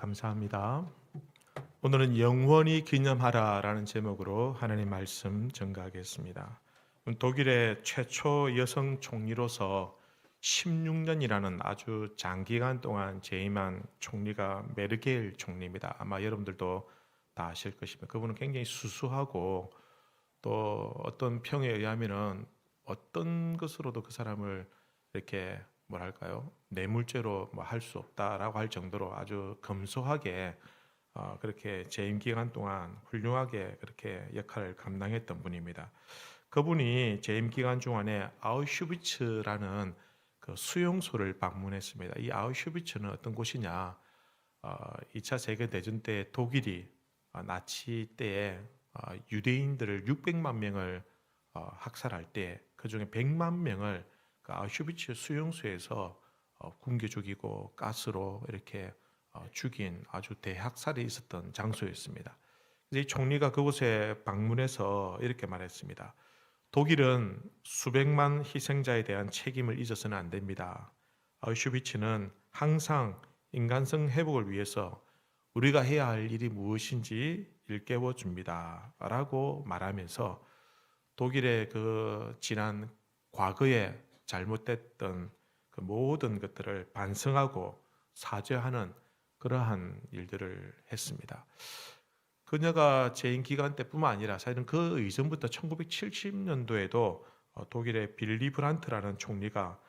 감사합니다. 오늘은 영원히 기념하라라는 제목으로 하나님 말씀 전가하겠습니다. 독일의 최초 여성 총리로서 16년이라는 아주 장기간 동안 재임한 총리가 메르켈 총리입니다. 아마 여러분들도 다 아실 것입니다. 그분은 굉장히 수수하고 또 어떤 평에 의하면은 어떤 것으로도 그 사람을 이렇게 뭐랄까요? 뇌물죄로 뭐 할 수 없다라고 할 정도로 아주 검소하게 그렇게 재임 기간 동안 훌륭하게 그렇게 역할을 감당했던 분입니다. 그분이 재임 기간 중간에 아우슈비츠라는 그 수용소를 방문했습니다. 이 아우슈비츠는 어떤 곳이냐? 2차 세계 대전 때 독일이 나치 때에 유대인들을 600만 명을 학살할 때 그중에 100만 명을 그 아우슈비츠 수용소에서 굶겨 죽이고 가스로 이렇게 죽인 아주 대학살이 있었던 장소였습니다. 그래서 이 총리가 그곳에 방문해서 이렇게 말했습니다. 독일은 수백만 희생자에 대한 책임을 잊어서는 안 됩니다. 아우슈비츠는 항상 인간성 회복을 위해서 우리가 해야 할 일이 무엇인지 일깨워 줍니다. 라고 말하면서 독일의 그 지난 과거에 잘못됐던 그 모든 것들을 반성하고 사죄하는 그러한 일들을 했습니다. 그녀가 재임 기간 때뿐만 아니라 사실은 그 이전부터 1970년도에도 독일의 빌리 브란트라는 총리가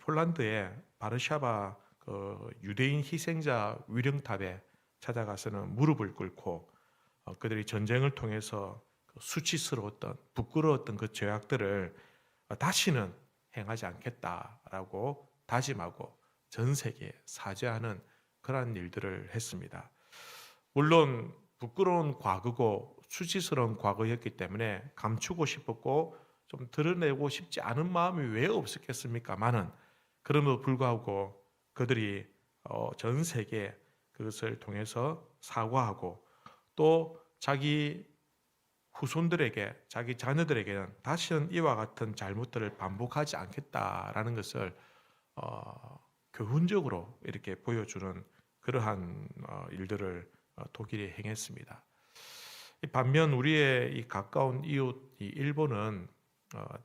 폴란드의 바르샤바 그 유대인 희생자 위령탑에 찾아가서는 무릎을 꿇고 그들이 전쟁을 통해서 수치스러웠던 부끄러웠던 그 죄악들을 다시는 행하지 않겠다라고 다짐하고 전 세계에 사죄하는 그러한 일들을 했습니다. 물론 부끄러운 과거고 수치스러운 과거였기 때문에 감추고 싶었고 좀 드러내고 싶지 않은 마음이 왜 없었겠습니까마는 그럼에도 불구하고 그들이 전 세계에 그것을 통해서 사과하고 또 자기 후손들에게 자기 자녀들에게는 다시는 이와 같은 잘못들을 반복하지 않겠다라는 것을 교훈적으로 이렇게 보여주는 그러한 일들을 독일이 행했습니다. 반면 우리의 이 가까운 이웃 이 일본은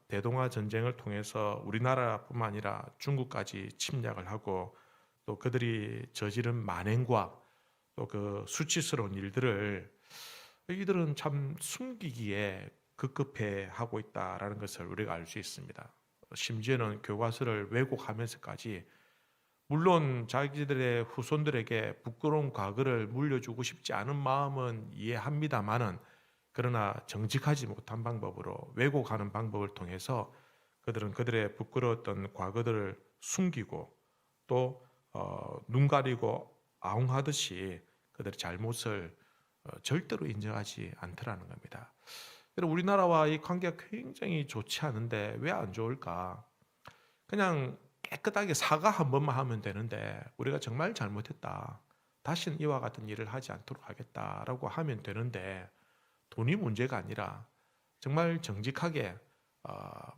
대동아 전쟁을 통해서 우리나라뿐만 아니라 중국까지 침략을 하고 또 그들이 저지른 만행과 또 그 수치스러운 일들을 이들은 참 숨기기에 급급해 하고 있다라는 것을 우리가 알 수 있습니다. 심지어는 교과서를 왜곡하면서까지 물론 자기들의 후손들에게 부끄러운 과거를 물려주고 싶지 않은 마음은 이해합니다마는 그러나 정직하지 못한 방법으로 왜곡하는 방법을 통해서 그들은 그들의 부끄러웠던 과거들을 숨기고 또 눈 가리고 아웅하듯이 그들의 잘못을 절대로 인정하지 않더라는 겁니다. 우리나라와 이 관계가 굉장히 좋지 않은데 왜 안 좋을까? 그냥 깨끗하게 사과 한 번만 하면 되는데 우리가 정말 잘못했다. 다시는 이와 같은 일을 하지 않도록 하겠다라고 하면 되는데 돈이 문제가 아니라 정말 정직하게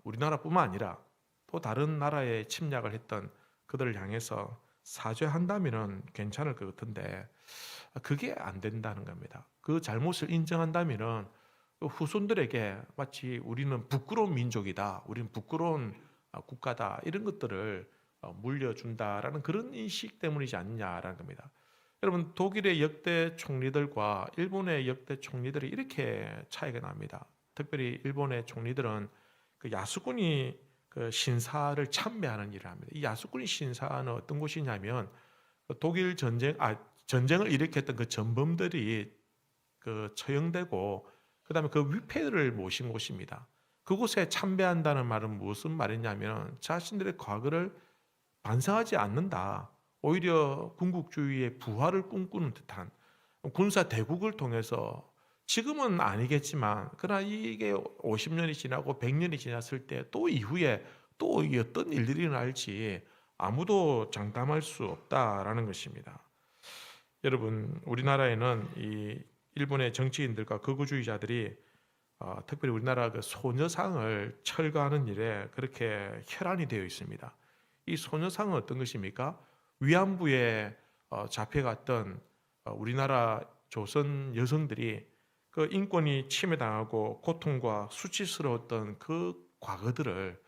우리나라뿐만 아니라 또 다른 나라에 침략을 했던 그들을 향해서 사죄한다면 괜찮을 것 같은데 그게 안 된다는 겁니다. 그 잘못을 인정한다면 후손들에게 마치 우리는 부끄러운 민족이다, 우리는 부끄러운 국가다 이런 것들을 물려준다라는 그런 인식 때문이지 않느냐라는 겁니다. 여러분 독일의 역대 총리들과 일본의 역대 총리들이 이렇게 차이가 납니다. 특별히 일본의 총리들은 그 야수군이 그 신사를 참배하는 일을 합니다. 이 야수군이 신사는 어떤 곳이냐면 독일 전쟁을 일으켰던 그 전범들이 그 처형되고 그다음에 그 위패를 모신 곳입니다. 그곳에 참배한다는 말은 무슨 말이냐면 자신들의 과거를 반성하지 않는다. 오히려 군국주의의 부활을 꿈꾸는 듯한 군사 대국을 통해서 지금은 아니겠지만 그러나 이게 50년이 지나고 100년이 지났을 때 또 이후에 또 어떤 일들이 일어날지 아무도 장담할 수 없다라는 것입니다. 여러분 우리나라에는 이 일본의 정치인들과 극우주의자들이 특별히 우리나라 그 소녀상을 철거하는 일에 그렇게 혈안이 되어 있습니다. 이 소녀상은 어떤 것입니까? 위안부에 잡혀갔던 우리나라 조선 여성들이 그 인권이 침해당하고 고통과 수치스러웠던 그 과거들을,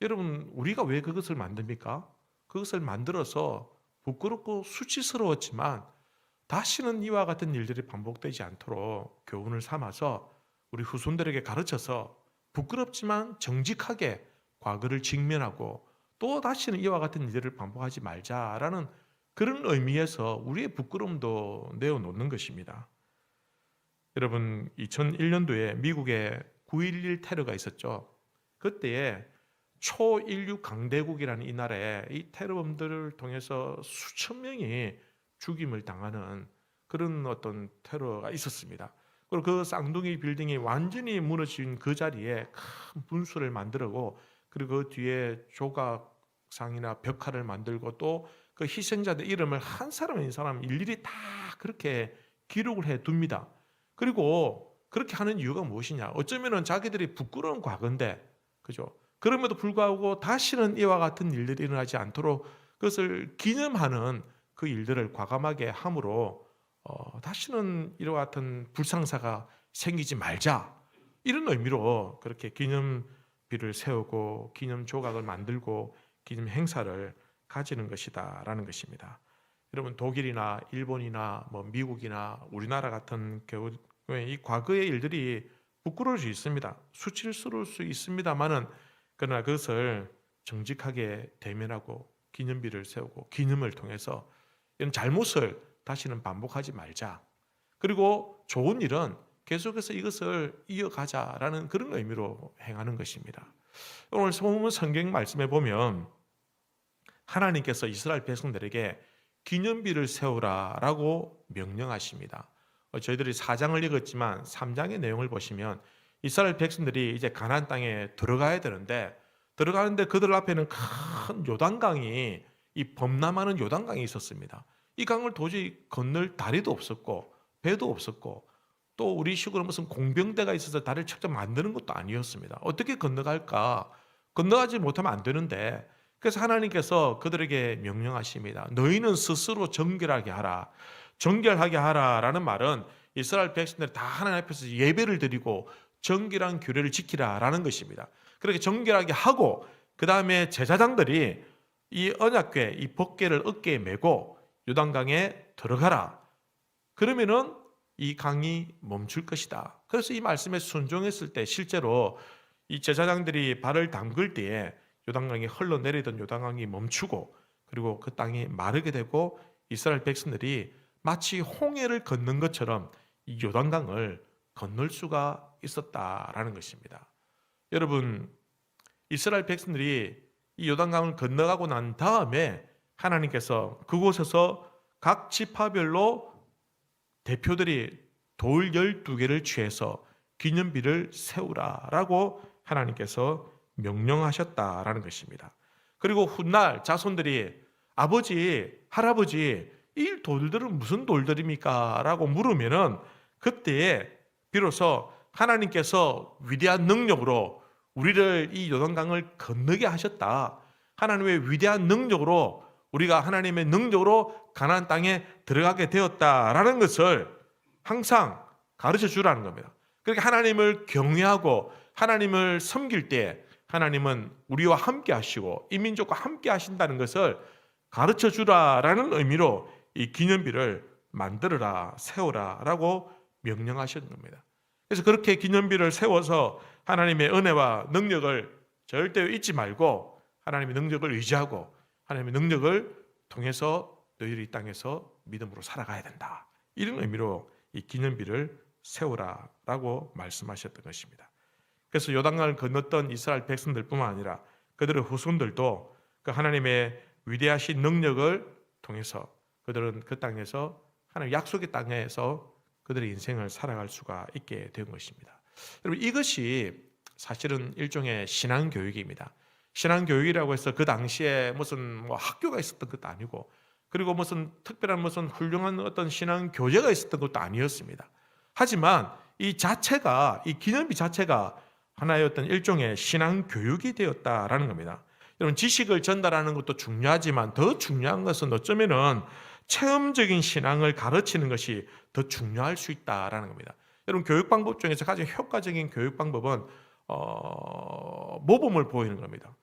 여러분 우리가 왜 그것을 만듭니까? 그것을 만들어서 부끄럽고 수치스러웠지만 다시는 이와 같은 일들이 반복되지 않도록 교훈을 삼아서 우리 후손들에게 가르쳐서 부끄럽지만 정직하게 과거를 직면하고 또 다시는 이와 같은 일들을 반복하지 말자라는 그런 의미에서 우리의 부끄러움도 내어놓는 것입니다. 여러분 2001년도에 미국에 9.11 테러가 있었죠. 그때에 초인류 강대국이라는 이 나라에 이 테러범들을 통해서 수천 명이 죽임을 당하는 그런 어떤 테러가 있었습니다. 그리고 그 쌍둥이 빌딩이 완전히 무너진 그 자리에 큰 분수를 만들고, 그리고 그 뒤에 조각상이나 벽화를 만들고 또 그 희생자들 이름을 한 사람 한 사람 일일이 다 그렇게 기록을 해 둡니다. 그리고 그렇게 하는 이유가 무엇이냐? 어쩌면은 자기들이 부끄러운 과거인데, 그죠? 그럼에도 불구하고 다시는 이와 같은 일들이 일어나지 않도록 그것을 기념하는 그 일들을 과감하게 함으로 다시는 이와 같은 불상사가 생기지 말자, 이런 의미로 그렇게 기념비를 세우고 기념 조각을 만들고 기념 행사를 가지는 것이다라는 것입니다. 여러분 독일이나 일본이나 미국이나 우리나라 같은 경우에 이 과거의 일들이 부끄러울 수 있습니다. 수치스러울 수 있습니다만은, 그러나 그것을 정직하게 대면하고 기념비를 세우고 기념을 통해서 이런 잘못을 다시는 반복하지 말자. 그리고 좋은 일은 계속해서 이것을 이어가자라는 그런 의미로 행하는 것입니다. 오늘 본문 성경 말씀에 보면 하나님께서 이스라엘 백성들에게 기념비를 세우라라고 명령하십니다. 저희들이 4장을 읽었지만 3장의 내용을 보시면 이스라엘 백성들이 이제 가나안 땅에 들어가야 되는데, 들어가는데 그들 앞에는 큰 요단강이, 이 범람하는 요단강이 있었습니다. 이 강을 도저히 건널 다리도 없었고 배도 없었고 또 우리식으로 무슨 공병대가 있어서 다리를 직접 만드는 것도 아니었습니다. 어떻게 건너갈까? 건너가지 못하면 안 되는데, 그래서 하나님께서 그들에게 명령하십니다. 너희는 스스로 정결하게 하라. 정결하게 하라라는 말은 이스라엘 백성들이 다 하나님 앞에서 예배를 드리고 정결한 규례를 지키라라는 것입니다. 그렇게 정결하게 하고 그 다음에 제사장들이 이 언약궤, 이 법궤를 어깨에 메고 요단강에 들어가라. 그러면은 이 강이 멈출 것이다. 그래서 이 말씀에 순종했을 때 실제로 이 제사장들이 발을 담글 때에 요단강이 흘러내리던 요단강이 멈추고, 그리고 그 땅이 마르게 되고 이스라엘 백성들이 마치 홍해를 걷는 것처럼 이 요단강을 건널 수가 있었다라는 것입니다. 여러분 이스라엘 백성들이 이 요단강을 건너가고 난 다음에 하나님께서 그곳에서 각 지파별로 대표들이 돌 12개를 취해서 기념비를 세우라라고 하나님께서 명령하셨다라는 것입니다. 그리고 훗날 자손들이 아버지, 할아버지, 이 돌들은 무슨 돌들입니까? 라고 물으면은 그때에 비로소 하나님께서 위대한 능력으로 우리를 이 요단강을 건너게 하셨다. 하나님의 위대한 능력으로 우리가 하나님의 능력으로 가나안 땅에 들어가게 되었다라는 것을 항상 가르쳐 주라는 겁니다. 그렇게 하나님을 경외하고 하나님을 섬길 때 하나님은 우리와 함께 하시고 이 민족과 함께 하신다는 것을 가르쳐 주라라는 의미로 이 기념비를 만들어라, 세워라라고 명령하신 겁니다. 그래서 그렇게 기념비를 세워서 하나님의 은혜와 능력을 절대 잊지 말고 하나님의 능력을 의지하고 하나님의 능력을 통해서 너희들이 이 땅에서 믿음으로 살아가야 된다. 이런 의미로 이 기념비를 세우라라고 말씀하셨던 것입니다. 그래서 요단강을 건넜던 이스라엘 백성들뿐만 아니라 그들의 후손들도 그 하나님의 위대하신 능력을 통해서 그들은 그 땅에서 하나님 약속의 땅에서 그들의 인생을 살아갈 수가 있게 된 것입니다. 여러분 이것이 사실은 일종의 신앙교육입니다. 신앙교육이라고 해서 그 당시에 무슨 학교가 있었던 것도 아니고, 그리고 무슨 특별한 무슨 훌륭한 어떤 신앙교재가 있었던 것도 아니었습니다. 하지만 이 자체가, 이 기념비 자체가 하나의 어떤 일종의 신앙교육이 되었다라는 겁니다. 여러분 지식을 전달하는 것도 중요하지만 더 중요한 것은 어쩌면은 체험적인 신앙을 가르치는 것이 더 중요할 수 있다라는 겁니다. 여러분, 교육 방법 중에서 가장 효과적인 교육 방법은 모범을 보이는 겁니다.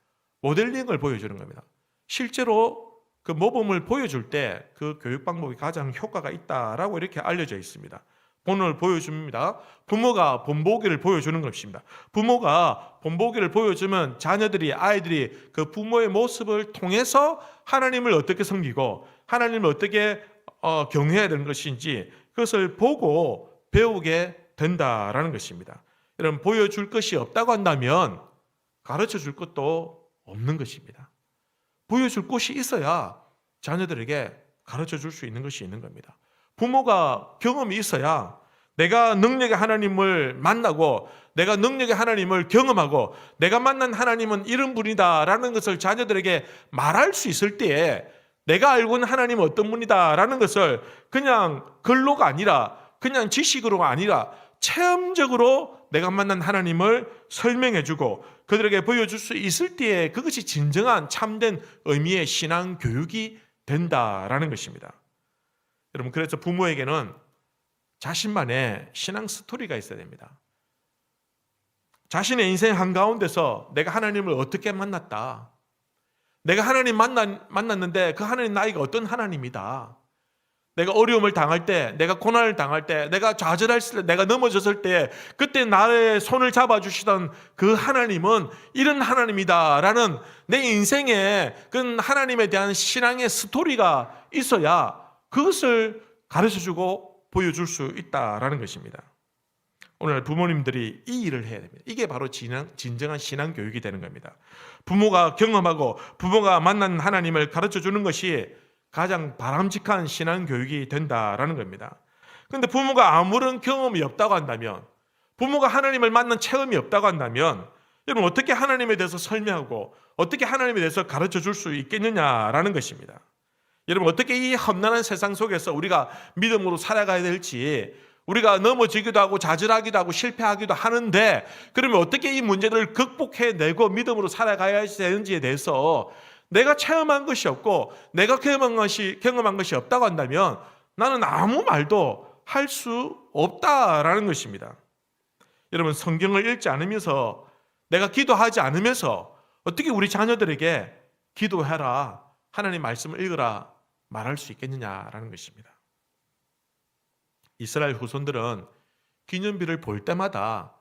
모델링을 보여주는 겁니다. 실제로 그 모범을 보여줄 때 그 교육 방법이 가장 효과가 있다라고 이렇게 알려져 있습니다. 본을 보여줍니다. 부모가 본보기를 보여주는 것입니다. 부모가 본보기를 보여주면 아이들이 그 부모의 모습을 통해서 하나님을 어떻게 섬기고 하나님을 어떻게 경외해야 되는 것인지 그것을 보고 배우게 된다라는 것입니다. 여러분, 보여줄 것이 없다고 한다면 가르쳐 줄 것도 없는 것입니다. 보여줄 곳이 있어야 자녀들에게 가르쳐 줄 수 있는 것이 있는 겁니다. 부모가 경험이 있어야 내가 능력의 하나님을 만나고 내가 능력의 하나님을 경험하고 내가 만난 하나님은 이런 분이다라는 것을 자녀들에게 말할 수 있을 때에 내가 알고 있는 하나님은 어떤 분이다라는 것을 그냥 글로가 아니라 그냥 지식으로가 아니라 체험적으로 내가 만난 하나님을 설명해주고 그들에게 보여줄 수 있을 때에 그것이 진정한 참된 의미의 신앙 교육이 된다라는 것입니다. 여러분, 그래서 부모에게는 자신만의 신앙 스토리가 있어야 됩니다. 자신의 인생 한가운데서 내가 하나님을 어떻게 만났다. 내가 하나님 만났는데 그 하나님 나이가 어떤 하나님이다. 내가 어려움을 당할 때, 내가 고난을 당할 때, 내가 좌절했을 때, 내가 넘어졌을 때 그때 나의 손을 잡아주시던 그 하나님은 이런 하나님이다라는 내 인생에 그 하나님에 대한 신앙의 스토리가 있어야 그것을 가르쳐주고 보여줄 수 있다라는 것입니다. 오늘 부모님들이 이 일을 해야 됩니다. 이게 바로 진정한 신앙 교육이 되는 겁니다. 부모가 경험하고 부모가 만난 하나님을 가르쳐주는 것이 가장 바람직한 신앙 교육이 된다라는 겁니다. 그런데 부모가 아무런 경험이 없다고 한다면, 부모가 하나님을 만난 체험이 없다고 한다면 여러분, 어떻게 하나님에 대해서 설명하고 어떻게 하나님에 대해서 가르쳐 줄 수 있겠느냐라는 것입니다. 여러분, 어떻게 이 험난한 세상 속에서 우리가 믿음으로 살아가야 될지, 우리가 넘어지기도 하고 좌절하기도 하고 실패하기도 하는데 그러면 어떻게 이 문제를 극복해내고 믿음으로 살아가야 되는지에 대해서 내가 체험한 것이 없고 내가 경험한 것이 없다고 한다면 나는 아무 말도 할 수 없다라는 것입니다. 여러분, 성경을 읽지 않으면서 내가 기도하지 않으면서 어떻게 우리 자녀들에게 기도해라, 하나님 말씀을 읽으라 말할 수 있겠느냐라는 것입니다. 이스라엘 후손들은 기념비를 볼 때마다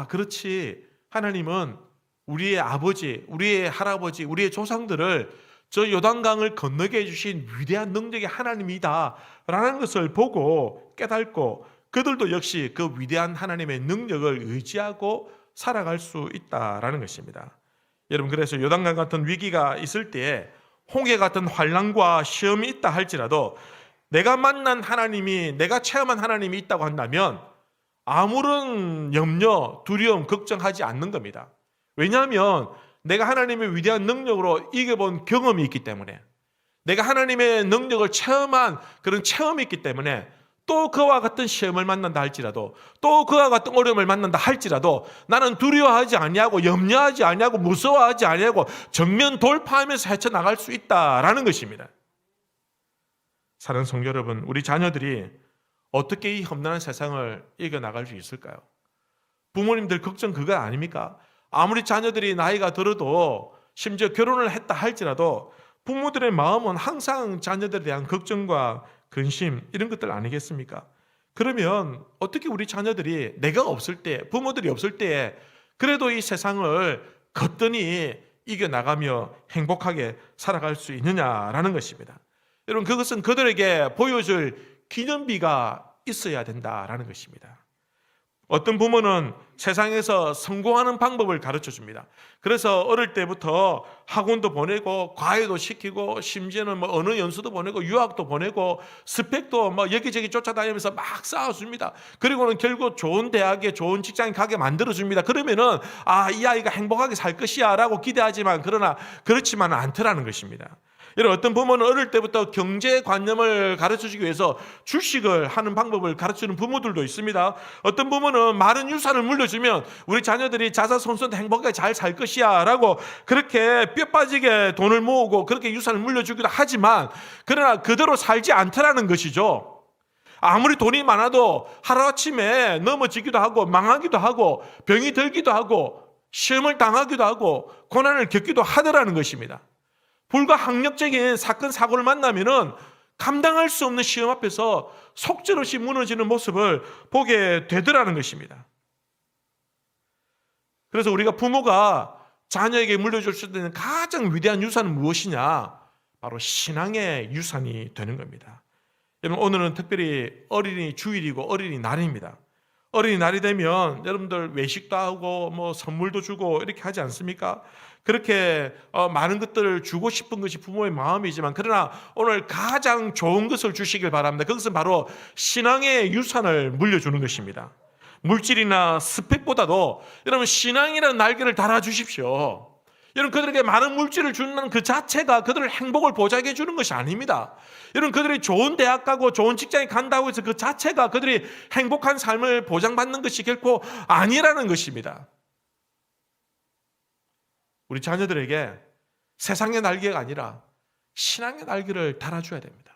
그렇지, 하나님은 우리의 아버지, 우리의 할아버지, 우리의 조상들을 저 요단강을 건너게 해주신 위대한 능력의 하나님이다 라는 것을 보고 깨닫고 그들도 역시 그 위대한 하나님의 능력을 의지하고 살아갈 수 있다라는 것입니다. 여러분, 그래서 요단강 같은 위기가 있을 때에 홍해 같은 환난과 시험이 있다 할지라도 내가 만난 하나님이, 내가 체험한 하나님이 있다고 한다면 아무런 염려, 두려움, 걱정하지 않는 겁니다. 왜냐하면 내가 하나님의 위대한 능력으로 이겨본 경험이 있기 때문에, 내가 하나님의 능력을 체험한 그런 체험이 있기 때문에 또 그와 같은 시험을 만난다 할지라도, 또 그와 같은 어려움을 만난다 할지라도 나는 두려워하지 아니하고 염려하지 아니하고 무서워하지 아니하고 정면 돌파하면서 헤쳐나갈 수 있다라는 것입니다. 사랑하는 성도 여러분, 우리 자녀들이 어떻게 이 험난한 세상을 이겨나갈 수 있을까요? 부모님들 걱정 그거 아닙니까? 아무리 자녀들이 나이가 들어도 심지어 결혼을 했다 할지라도 부모들의 마음은 항상 자녀들에 대한 걱정과 근심 이런 것들 아니겠습니까? 그러면 어떻게 우리 자녀들이 내가 없을 때, 부모들이 없을 때에 그래도 이 세상을 거뜬히 이겨나가며 행복하게 살아갈 수 있느냐라는 것입니다. 여러분, 그것은 그들에게 보여줄 기념비가 있어야 된다라는 것입니다. 어떤 부모는 세상에서 성공하는 방법을 가르쳐 줍니다. 그래서 어릴 때부터 학원도 보내고 과외도 시키고 심지어는 어느 연수도 보내고 유학도 보내고 스펙도 여기저기 쫓아다니면서 막 쌓아줍니다. 그리고는 결국 좋은 대학에 좋은 직장에 가게 만들어줍니다. 그러면은 이 아이가 행복하게 살 것이야 라고 기대하지만 그러나 그렇지만은 않더라는 것입니다. 이런 어떤 부모는 어릴 때부터 경제관념을 가르쳐주기 위해서 주식을 하는 방법을 가르치는 부모들도 있습니다. 어떤 부모는 많은 유산을 물려주면 우리 자녀들이 자자손손 행복하게 잘 살 것이야 라고 그렇게 뼈 빠지게 돈을 모으고 그렇게 유산을 물려주기도 하지만, 그러나 그대로 살지 않더라는 것이죠. 아무리 돈이 많아도 하루아침에 넘어지기도 하고 망하기도 하고 병이 들기도 하고 시험을 당하기도 하고 고난을 겪기도 하더라는 것입니다. 불가항력적인 사건 사고를 만나면은 감당할 수 없는 시험 앞에서 속절없이 무너지는 모습을 보게 되더라는 것입니다. 그래서 우리가 부모가 자녀에게 물려줄 수 있는 가장 위대한 유산은 무엇이냐? 바로 신앙의 유산이 되는 겁니다. 여러분, 오늘은 특별히 어린이 주일이고 어린이날입니다. 어린이날이 되면 여러분들 외식도 하고 뭐 선물도 주고 이렇게 하지 않습니까? 그렇게 많은 것들을 주고 싶은 것이 부모의 마음이지만, 그러나 오늘 가장 좋은 것을 주시길 바랍니다. 그것은 바로 신앙의 유산을 물려주는 것입니다. 물질이나 스펙보다도 여러분 신앙이라는 날개를 달아주십시오. 여러분, 그들에게 많은 물질을 주는 그 자체가 그들의 행복을 보장해 주는 것이 아닙니다. 여러분, 그들이 좋은 대학 가고 좋은 직장에 간다고 해서 그 자체가 그들이 행복한 삶을 보장받는 것이 결코 아니라는 것입니다. 우리 자녀들에게 세상의 날개가 아니라 신앙의 날개를 달아줘야 됩니다.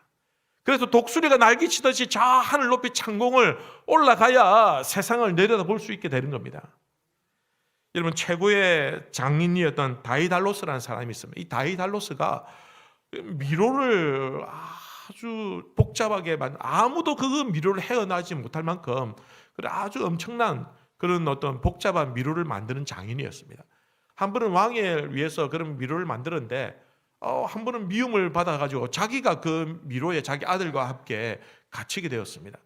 그래서 독수리가 날개치듯이 저 하늘 높이 창공을 올라가야 세상을 내려다볼 수 있게 되는 겁니다. 여러분, 최고의 장인이었던 다이달로스라는 사람이 있습니다. 이 다이달로스가 미로를 아주 복잡하게 아무도 그 미로를 헤어나지 못할 만큼 아주 엄청난 그런 어떤 복잡한 미로를 만드는 장인이었습니다. 한 번은 왕을 위해서 그런 미로를 만들었는데 한 번은 미움을 받아가지고 자기가 그 미로에 자기 아들과 함께 갇히게 되었습니다.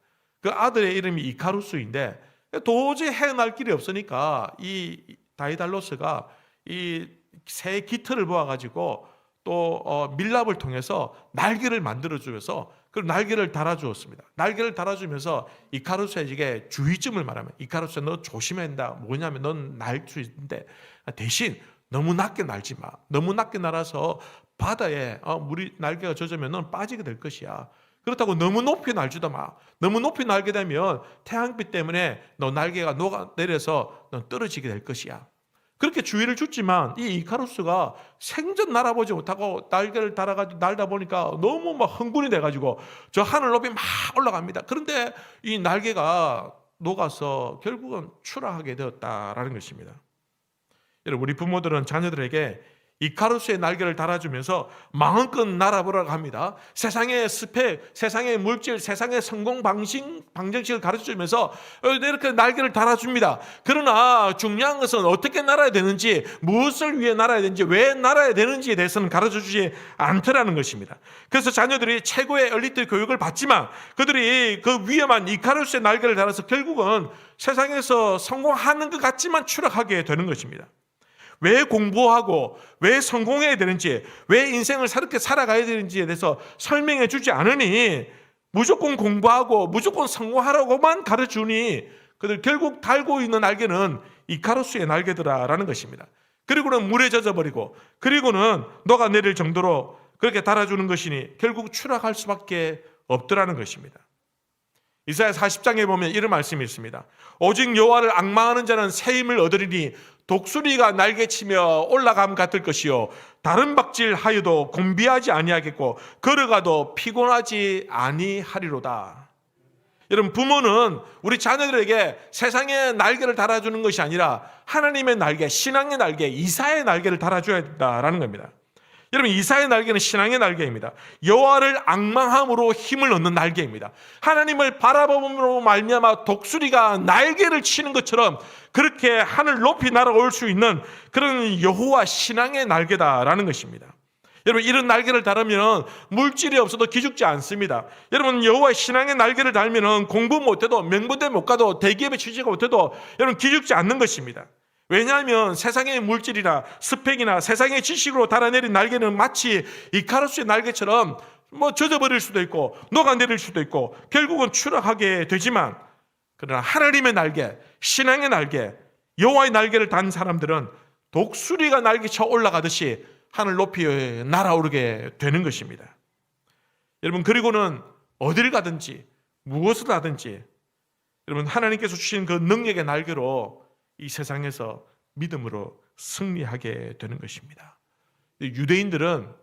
그 아들의 이름이 이카루스인데 도저히 헤어날 길이 없으니까 이 다이달로스가 이 새 깃털을 모아가지고 또 밀랍을 통해서 날개를 만들어주면서 그 날개를 달아주었습니다. 날개를 달아주면서 이카루스에게 주의점을 말하면, 이카루스 너 조심해야 한다. 뭐냐면 넌 날 수 있는데 대신 너무 낮게 날지 마. 너무 낮게 날아서 바다에 물이 날개가 젖으면 넌 빠지게 될 것이야. 그렇다고 너무 높이 날지도 마. 너무 높이 날게 되면 태양빛 때문에 너 날개가 녹아내려서 넌 떨어지게 될 것이야. 그렇게 주의를 줬지만 이 이카루스가 생전 날아보지 못하고 날개를 달아가지고 날다 보니까 너무 막 흥분이 돼가지고 저 하늘 높이 막 올라갑니다. 그런데 이 날개가 녹아서 결국은 추락하게 되었다라는 것입니다. 여러분, 우리 부모들은 자녀들에게 이카루스의 날개를 달아주면서 마음껏 날아보라고 합니다. 세상의 스펙, 세상의 물질, 세상의 성공 방정식을 가르쳐주면서 이렇게 날개를 달아줍니다. 그러나 중요한 것은 어떻게 날아야 되는지, 무엇을 위해 날아야 되는지, 왜 날아야 되는지에 대해서는 가르쳐주지 않더라는 것입니다. 그래서 자녀들이 최고의 엘리트 교육을 받지만 그들이 그 위험한 이카루스의 날개를 달아서 결국은 세상에서 성공하는 것 같지만 추락하게 되는 것입니다. 왜 공부하고 왜 성공해야 되는지, 왜 인생을 새롭게 살아가야 되는지에 대해서 설명해 주지 않으니 무조건 공부하고 무조건 성공하라고만 가르치니 그들 결국 달고 있는 날개는 이카루스의 날개더라라는 것입니다. 그리고는 물에 젖어버리고 그리고는 녹아내릴 정도로 그렇게 달아주는 것이니 결국 추락할 수밖에 없더라는 것입니다. 이사야 40장에 보면 이런 말씀이 있습니다. 오직 여호와를 앙망하는 자는 새 힘을 얻으리니 독수리가 날개치며 올라감 같을 것이요 다른 박질하여도 곤비하지 아니하겠고 걸어가도 피곤하지 아니하리로다. 여러분, 부모는 우리 자녀들에게 세상의 날개를 달아주는 것이 아니라 하나님의 날개, 신앙의 날개, 이사의 날개를 달아줘야 된다라는 겁니다. 여러분, 이사의 날개는 신앙의 날개입니다. 여호와를 앙망함으로 힘을 얻는 날개입니다. 하나님을 바라봄으로 말미암아 독수리가 날개를 치는 것처럼 그렇게 하늘 높이 날아올 수 있는 그런 여호와 신앙의 날개다라는 것입니다. 여러분, 이런 날개를 달으면 물질이 없어도 기죽지 않습니다. 여러분, 여호와의 신앙의 날개를 달면 공부 못해도 명문대 못 가도 대기업에 취직 못해도 여러분 기죽지 않는 것입니다. 왜냐하면 세상의 물질이나 스펙이나 세상의 지식으로 달아내린 날개는 마치 이카루스의 날개처럼 젖어버릴 수도 있고 녹아내릴 수도 있고 결국은 추락하게 되지만, 그러나 하나님의 날개, 신앙의 날개, 여호와의 날개를 단 사람들은 독수리가 날개쳐 올라가듯이 하늘 높이 날아오르게 되는 것입니다. 여러분, 그리고는 어디를 가든지 무엇을 하든지 여러분, 하나님께서 주신 그 능력의 날개로 이 세상에서 믿음으로 승리하게 되는 것입니다. 유대인들은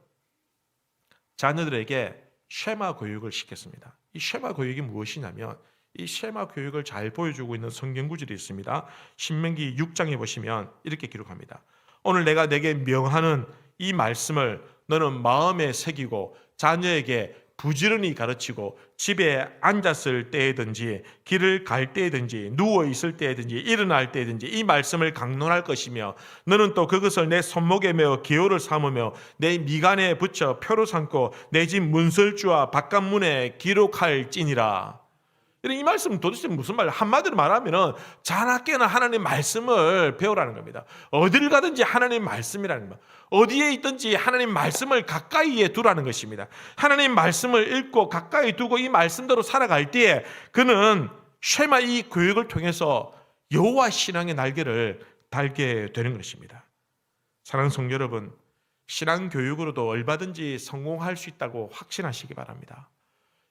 자녀들에게 쉐마 교육을 시켰습니다. 이 쉐마 교육이 무엇이냐면, 이 쉐마 교육을 잘 보여주고 있는 성경 구절이 있습니다. 신명기 6장에 보시면 이렇게 기록합니다. 오늘 내가 내게 명하는 이 말씀을 너는 마음에 새기고 자녀에게 부지런히 가르치고 집에 앉았을 때든지 길을 갈 때든지 누워 있을 때든지 일어날 때든지 이 말씀을 강론할 것이며 너는 또 그것을 내 손목에 메어 기호를 삼으며 내 미간에 붙여 표로 삼고 내 집 문설주와 바깥문에 기록할지니라. 이 말씀은 도대체 무슨 말? 한마디로 말하면 자나깨나 하나님 말씀을 배우라는 겁니다. 어디를 가든지 하나님 말씀이라는 겁니다. 어디에 있든지 하나님 말씀을 가까이에 두라는 것입니다. 하나님 말씀을 읽고 가까이 두고 이 말씀대로 살아갈 때에 그는 쉐마 이 교육을 통해서 여호와 신앙의 날개를 달게 되는 것입니다. 사랑하는 성도 여러분, 신앙 교육으로도 얼마든지 성공할 수 있다고 확신하시기 바랍니다.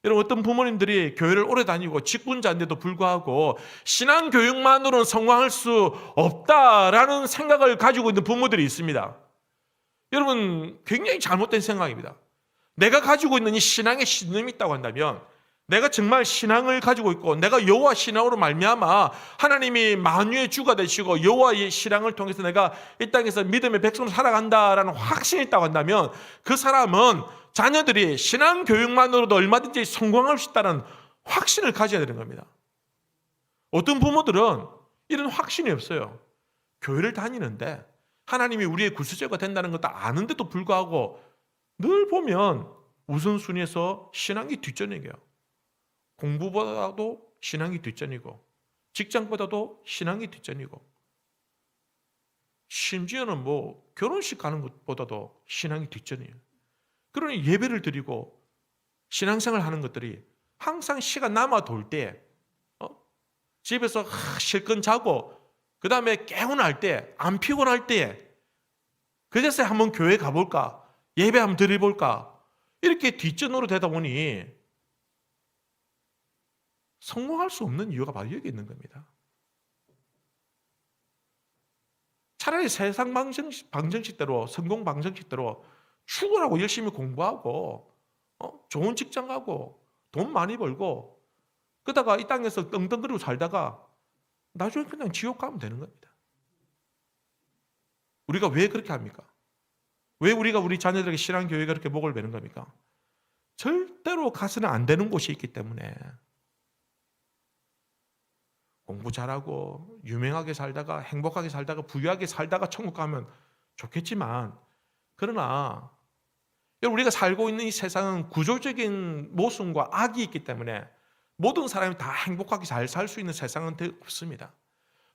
여러분, 어떤 부모님들이 교회를 오래 다니고 직분자인데도 불구하고 신앙 교육만으로는 성공할 수 없다라는 생각을 가지고 있는 부모들이 있습니다. 여러분, 굉장히 잘못된 생각입니다. 내가 가지고 있는 이 신앙의 신념이 있다고 한다면, 내가 정말 신앙을 가지고 있고 내가 여호와 신앙으로 말미암아 하나님이 만유의 주가 되시고 여호와의 신앙을 통해서 내가 이 땅에서 믿음의 백성으로 살아간다라는 확신이 있다고 한다면, 그 사람은 자녀들이 신앙 교육만으로도 얼마든지 성공할 수 있다는 확신을 가져야 되는 겁니다. 어떤 부모들은 이런 확신이 없어요. 교회를 다니는데 하나님이 우리의 구세주가 된다는 것도 아는데도 불구하고 늘 보면 우선순위에서 신앙이 뒷전이에요. 공부보다도 신앙이 뒷전이고 직장보다도 신앙이 뒷전이고 심지어는 결혼식 가는 것보다도 신앙이 뒷전이에요. 그러니 예배를 드리고 신앙생활 하는 것들이 항상 시간 남아 돌 때 집에서 실컷 자고 그 다음에 개운할 때, 안 피곤할 때 그제서야 한번 교회 가볼까, 예배 한번 드려볼까, 이렇게 뒷전으로 되다 보니 성공할 수 없는 이유가 바로 여기 있는 겁니다. 차라리 세상 방정식대로, 성공 방정식대로 출근하고 열심히 공부하고 좋은 직장 가고 돈 많이 벌고 그러다가 이 땅에서 떵떵거리고 살다가 나중에 그냥 지옥 가면 되는 겁니다. 우리가 왜 그렇게 합니까? 왜 우리가 우리 자녀들에게 신앙교육에 그렇게 목을 베는 겁니까? 절대로 가서는 안 되는 곳이 있기 때문에. 공부 잘하고 유명하게 살다가 행복하게 살다가 부유하게 살다가 천국 가면 좋겠지만, 그러나 우리가 살고 있는 이 세상은 구조적인 모순과 악이 있기 때문에 모든 사람이 다 행복하게 잘 살 수 있는 세상은 없습니다.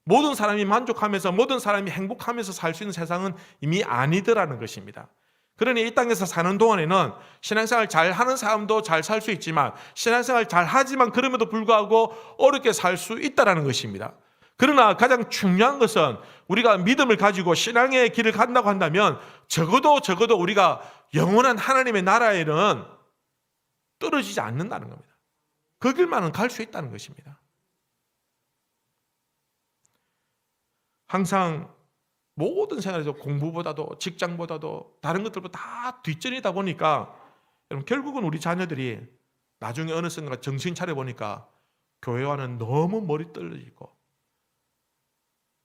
모든 사람이 만족하면서 모든 사람이 행복하면서 살 수 있는 세상은 이미 아니더라는 것입니다. 그러니 이 땅에서 사는 동안에는 신앙생활 잘하는 사람도 잘 살 수 있지만, 신앙생활 잘하지만 그럼에도 불구하고 어렵게 살 수 있다는 것입니다. 그러나 가장 중요한 것은 우리가 믿음을 가지고 신앙의 길을 간다고 한다면 적어도 우리가 영원한 하나님의 나라에는 떨어지지 않는다는 겁니다. 그 길만은 갈 수 있다는 것입니다. 항상 모든 생활에서 공부보다도 직장보다도 다른 것들보다 다 뒷전이다 보니까 여러분, 결국은 우리 자녀들이 나중에 어느 순간 정신 차려보니까 교회와는 너무 멀리 떨어지고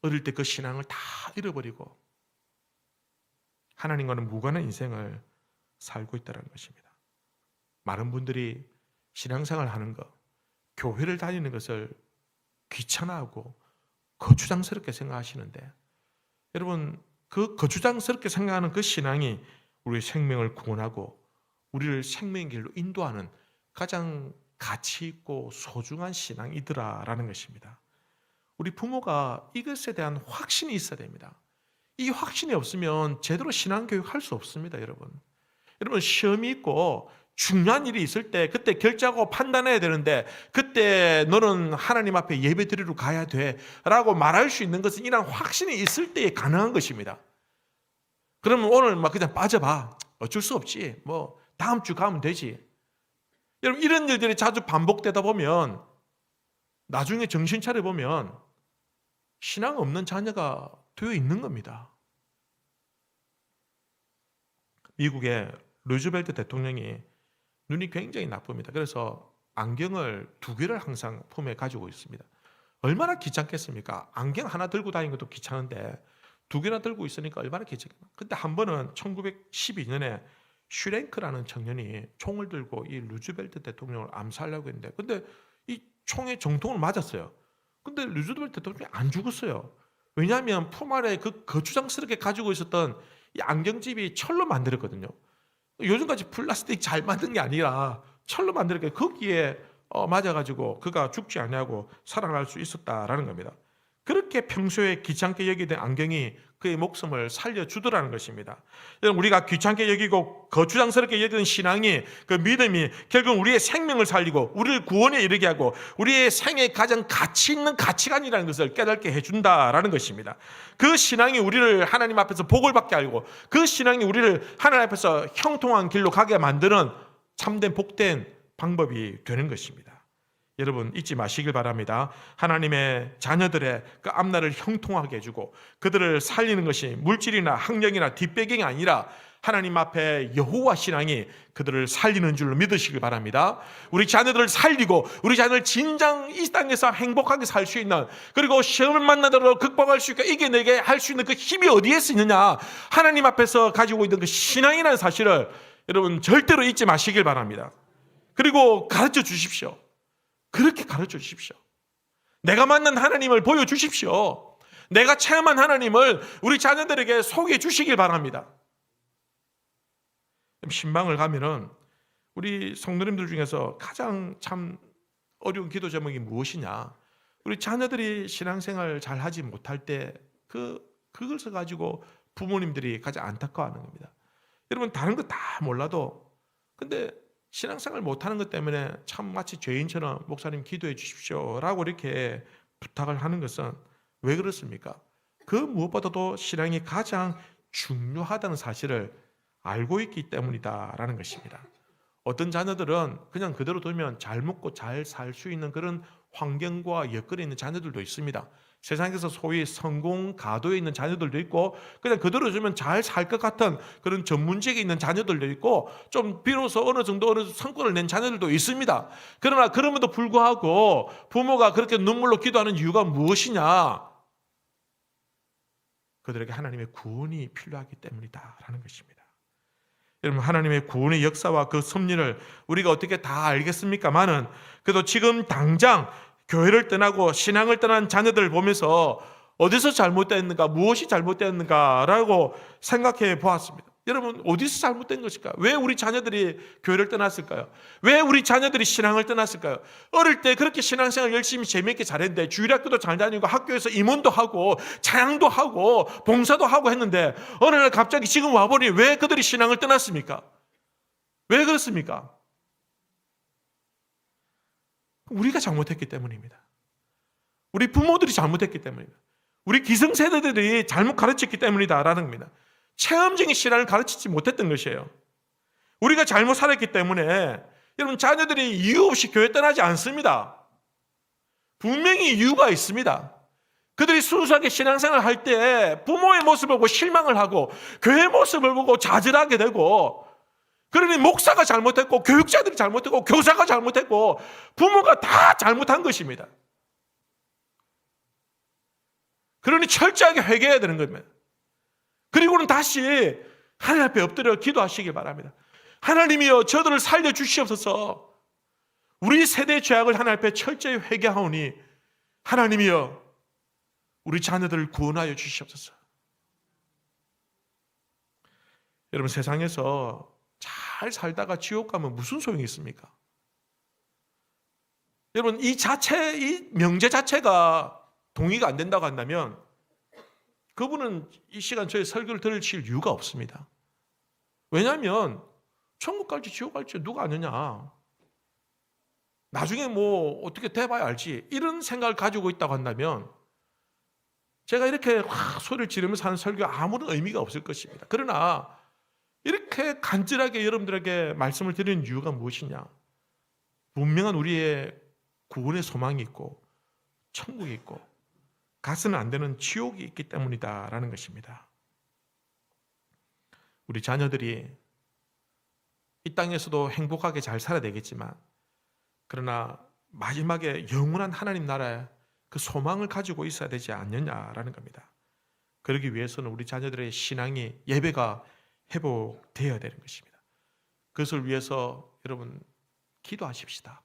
어릴 때 그 신앙을 다 잃어버리고 하나님과는 무관한 인생을 살고 있다는 것입니다. 많은 분들이 신앙생활 하는 것, 교회를 다니는 것을 귀찮아하고 거추장스럽게 생각하시는데, 여러분, 그 거추장스럽게 생각하는 그 신앙이 우리의 생명을 구원하고 우리를 생명의 길로 인도하는 가장 가치 있고 소중한 신앙이더라라는 것입니다. 우리 부모가 이것에 대한 확신이 있어야 됩니다. 이 확신이 없으면 제대로 신앙교육 할 수 없습니다. 여러분, 시험이 있고 중요한 일이 있을 때 그때 결정하고 판단해야 되는데 그때 너는 하나님 앞에 예배 드리러 가야 돼 라고 말할 수 있는 것은 이런 확신이 있을 때에 가능한 것입니다. 그러면 오늘 막 그냥 빠져봐. 어쩔 수 없지. 뭐 다음 주 가면 되지. 여러분 이런 일들이 자주 반복되다 보면 나중에 정신 차려 보면 신앙 없는 자녀가 되어 있는 겁니다. 미국의 루즈벨트 대통령이 눈이 굉장히 나쁩니다. 그래서 안경을 2개를 항상 품에 가지고 있습니다. 얼마나 귀찮겠습니까? 안경 하나 들고 다니는 것도 귀찮은데 2개나 들고 있으니까 얼마나 귀찮겠나. 근데 한 번은 1912년에 슈랭크라는 청년이 총을 들고 이 루즈벨트 대통령을 암살하려고 했는데 근데 이 총에 정통을 맞았어요. 근데 루즈벨트 대통령이 안 죽었어요. 왜냐하면 품 아래 그 거추장스럽게 가지고 있었던 이 안경집이 철로 만들었거든요. 요즘까지 플라스틱 잘 만든 게 아니라 철로 만들었기 거기에 맞아가지고 그가 죽지 않냐고 살아날 수 있었다라는 겁니다. 그렇게 평소에 귀찮게 여기던 안경이 그의 목숨을 살려주더라는 것입니다. 우리가 귀찮게 여기고 거추장스럽게 여기던 신앙이 그 믿음이 결국 우리의 생명을 살리고 우리를 구원에 이르게 하고 우리의 생애의 가장 가치 있는 가치관이라는 것을 깨닫게 해준다라는 것입니다. 그 신앙이 우리를 하나님 앞에서 복을 받게 하고 그 신앙이 우리를 하나님 앞에서 형통한 길로 가게 만드는 참된 복된 방법이 되는 것입니다. 여러분 잊지 마시길 바랍니다. 하나님의 자녀들의 그 앞날을 형통하게 해주고 그들을 살리는 것이 물질이나 학력이나 뒷배경이 아니라 하나님 앞에 여호와 신앙이 그들을 살리는 줄로 믿으시길 바랍니다. 우리 자녀들을 살리고 우리 자녀를 진정 이 땅에서 행복하게 살 수 있는 그리고 시험을 만나더라도 극복할 수 있고 이겨내게 할 수 있는 그 힘이 어디에서 있느냐 하나님 앞에서 가지고 있는 그 신앙이라는 사실을 여러분 절대로 잊지 마시길 바랍니다. 그리고 가르쳐 주십시오. 그렇게 가르쳐 주십시오. 내가 만난 하나님을 보여주십시오. 내가 체험한 하나님을 우리 자녀들에게 소개해 주시길 바랍니다. 신방을 가면은 우리 성도님들 중에서 가장 참 어려운 기도 제목이 무엇이냐? 우리 자녀들이 신앙생활 잘 하지 못할 때 그것을 가지고 부모님들이 가장 안타까워하는 겁니다. 여러분 다른 거 다 몰라도 근데 신앙생활 못하는 것 때문에 참 마치 죄인처럼 목사님 기도해 주십시오라고 이렇게 부탁을 하는 것은 왜 그렇습니까? 그 무엇보다도 신앙이 가장 중요하다는 사실을 알고 있기 때문이다라는 것입니다. 어떤 자녀들은 그냥 그대로 두면 잘 먹고 잘 살 수 있는 그런 환경과 여건에 있는 자녀들도 있습니다. 세상에서 소위 성공 가도에 있는 자녀들도 있고 그냥 그대로 두면 잘 살 것 같은 그런 전문직에 있는 자녀들도 있고 좀 비로소 어느 정도 성과를 낸 자녀들도 있습니다. 그러나 그럼에도 불구하고 부모가 그렇게 눈물로 기도하는 이유가 무엇이냐? 그들에게 하나님의 구원이 필요하기 때문이다라는 것입니다. 여러분 하나님의 구원의 역사와 그 섭리를 우리가 어떻게 다 알겠습니까마는 그래도 지금 당장 교회를 떠나고 신앙을 떠난 자녀들을 보면서 어디서 잘못됐는가 무엇이 잘못됐는가라고 생각해 보았습니다. 여러분 어디서 잘못된 것일까? 왜 우리 자녀들이 교회를 떠났을까요? 왜 우리 자녀들이 신앙을 떠났을까요? 어릴 때 그렇게 신앙생활 열심히 재미있게 잘했는데 주일학교도 잘 다니고 학교에서 임원도 하고 찬양도 하고 봉사도 하고 했는데 어느 날 갑자기 지금 와보니 왜 그들이 신앙을 떠났습니까? 왜 그렇습니까? 우리가 잘못했기 때문입니다. 우리 부모들이 잘못했기 때문입니다. 우리 기성세대들이 잘못 가르쳤기 때문이다라는 겁니다. 체험적인 신앙을 가르치지 못했던 것이에요. 우리가 잘못 살았기 때문에 여러분 자녀들이 이유 없이 교회 떠나지 않습니다. 분명히 이유가 있습니다. 그들이 순수하게 신앙생활을 할 때 부모의 모습을 보고 실망을 하고 교회의 모습을 보고 좌절하게 되고 그러니 목사가 잘못했고 교육자들이 잘못했고 교사가 잘못했고 부모가 다 잘못한 것입니다. 그러니 철저하게 회개해야 되는 겁니다. 그리고는 다시 하나님 앞에 엎드려 기도하시기 바랍니다. 하나님이여 저들을 살려주시옵소서. 우리 세대의 죄악을 하나님 앞에 철저히 회개하오니 하나님이여 우리 자녀들을 구원하여 주시옵소서. 여러분 세상에서 잘 살다가 지옥 가면 무슨 소용이 있습니까? 여러분 이 명제 자체가 동의가 안 된다고 한다면 그분은 이 시간 저희 설교를 들으실 이유가 없습니다. 왜냐하면 천국 갈지 지옥 갈지 누가 아느냐. 나중에 뭐 어떻게 돼봐야 알지. 이런 생각을 가지고 있다고 한다면 제가 이렇게 소리를 지르면서 하는 설교가 아무런 의미가 없을 것입니다. 그러나 이렇게 간절하게 여러분들에게 말씀을 드리는 이유가 무엇이냐? 분명한 우리의 구원의 소망이 있고 천국이 있고 가서는 안 되는 지옥이 있기 때문이다라는 것입니다. 우리 자녀들이 이 땅에서도 행복하게 잘 살아야 되겠지만, 그러나 마지막에 영원한 하나님 나라에 그 소망을 가지고 있어야 되지 않느냐라는 겁니다. 그러기 위해서는 우리 자녀들의 신앙이, 예배가 회복되어야 되는 것입니다. 그것을 위해서 여러분 기도하십시다.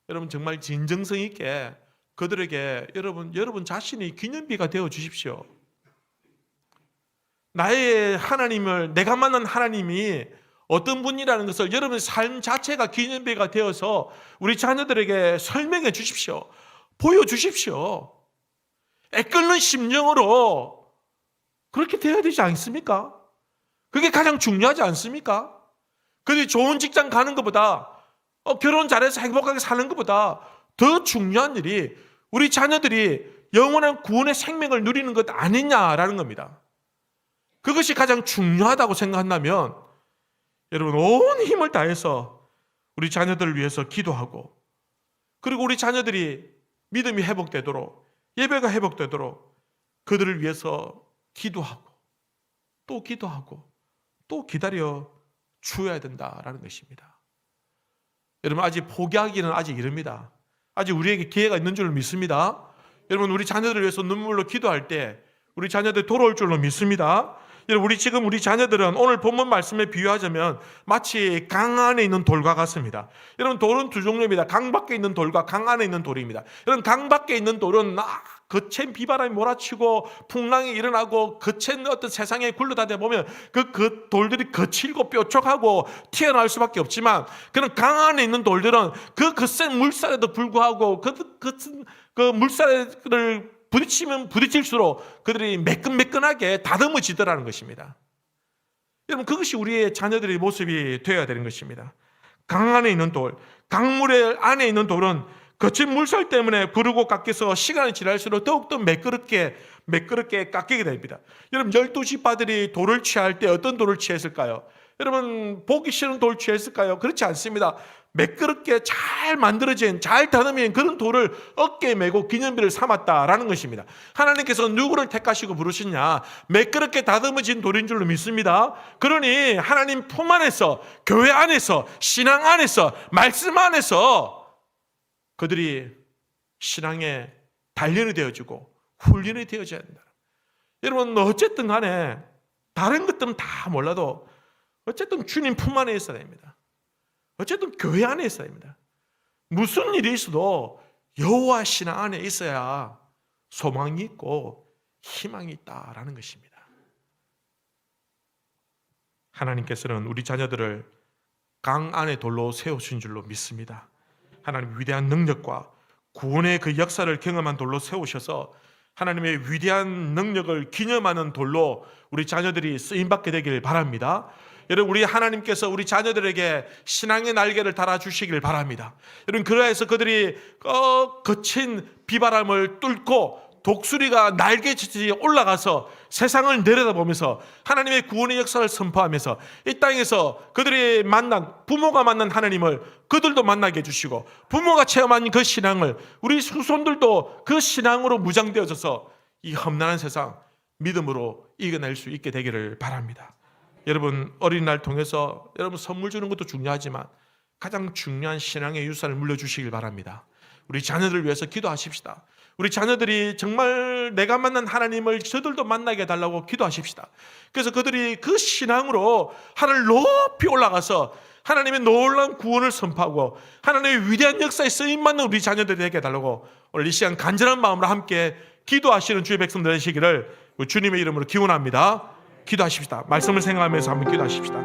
여러분 정말 진정성 있게 그들에게 여러분 자신이 기념비가 되어 주십시오. 나의 하나님을, 내가 만난 하나님이 어떤 분이라는 것을 여러분의 삶 자체가 기념비가 되어서 우리 자녀들에게 설명해 주십시오. 보여주십시오. 애끓는 심령으로 그렇게 되어야 되지 않습니까? 그게 가장 중요하지 않습니까? 그들이 좋은 직장 가는 것보다, 결혼 잘해서 행복하게 사는 것보다 더 중요한 일이 우리 자녀들이 영원한 구원의 생명을 누리는 것 아니냐라는 겁니다. 그것이 가장 중요하다고 생각한다면 여러분 온 힘을 다해서 우리 자녀들을 위해서 기도하고, 그리고 우리 자녀들이 믿음이 회복되도록, 예배가 회복되도록 그들을 위해서 기도하고 또 기도하고 또 기다려 주어야 된다라는 것입니다. 여러분 아직 포기하기는 아직 이릅니다. 아직 우리에게 기회가 있는 줄로 믿습니다. 여러분 우리 자녀들을 위해서 눈물로 기도할 때 우리 자녀들 돌아올 줄로 믿습니다. 여러분 우리 자녀들은 오늘 본문 말씀에 비유하자면 마치 강 안에 있는 돌과 같습니다. 여러분 돌은 두 종류입니다. 강 밖에 있는 돌과 강 안에 있는 돌입니다. 여러분 강 밖에 있는 돌은 거센 비바람이 몰아치고 풍랑이 일어나고 거센 어떤 세상에 굴러다니다 보면 그 돌들이 거칠고 뾰족하고 튀어나올 수밖에 없지만, 그런 강 안에 있는 돌들은 그 거센 물살에도 불구하고 그 물살을 부딪히면 부딪힐수록 그들이 매끈매끈하게 다듬어지더라는 것입니다. 여러분 그것이 우리의 자녀들의 모습이 되어야 되는 것입니다. 강 안에 있는 돌, 강물의 안에 있는 돌은 거친 물살 때문에 구르고 깎여서 시간이 지날수록 더욱더 매끄럽게 깎이게 됩니다. 여러분 12지파들이 돌을 취할 때 어떤 돌을 취했을까요? 여러분 보기 싫은 돌 취했을까요? 그렇지 않습니다. 매끄럽게 잘 만들어진, 잘 다듬인 그런 돌을 어깨에 메고 기념비를 삼았다라는 것입니다. 하나님께서 누구를 택하시고 부르시냐? 매끄럽게 다듬어진 돌인 줄로 믿습니다. 그러니 하나님 품 안에서, 교회 안에서, 신앙 안에서, 말씀 안에서 그들이 신앙의 단련이 되어지고 훈련이 되어져야 된다. 여러분 어쨌든 간에 다른 것들은 다 몰라도 어쨌든 주님 품 안에 있어야 됩니다. 어쨌든 교회 안에 있어야 됩니다. 무슨 일이 있어도 여호와 신앙 안에 있어야 소망이 있고 희망이 있다라는 것입니다. 하나님께서는 우리 자녀들을 강 안에 돌로 세우신 줄로 믿습니다. 하나님 위대한 능력과 구원의 그 역사를 경험한 돌로 세우셔서 하나님의 위대한 능력을 기념하는 돌로 우리 자녀들이 쓰임받게 되길 바랍니다. 여러분 우리 하나님께서 우리 자녀들에게 신앙의 날개를 달아주시길 바랍니다. 여러분 그래서 그들이 거친 비바람을 뚫고 독수리가 날개짓이 올라가서 세상을 내려다보면서 하나님의 구원의 역사를 선포하면서 이 땅에서 그들이 부모가 만난 하나님을 그들도 만나게 해주시고, 부모가 체험한 그 신앙을 우리 후손들도 그 신앙으로 무장되어져서 이 험난한 세상 믿음으로 이겨낼 수 있게 되기를 바랍니다. 여러분 어린이날 통해서 여러분 선물 주는 것도 중요하지만 가장 중요한 신앙의 유산을 물려주시길 바랍니다. 우리 자녀들을 위해서 기도하십시다. 우리 자녀들이 정말 내가 만난 하나님을 저들도 만나게 해달라고 기도하십시다. 그래서 그들이 그 신앙으로 하늘 높이 올라가서 하나님의 놀라운 구원을 선포하고 하나님의 위대한 역사에 쓰임받는 우리 자녀들이 되게 해달라고 오늘 이 시간 간절한 마음으로 함께 기도하시는 주의 백성들 되시기를 주님의 이름으로 기원합니다. 기도하십시다. 말씀을 생각하면서 한번 기도하십시다.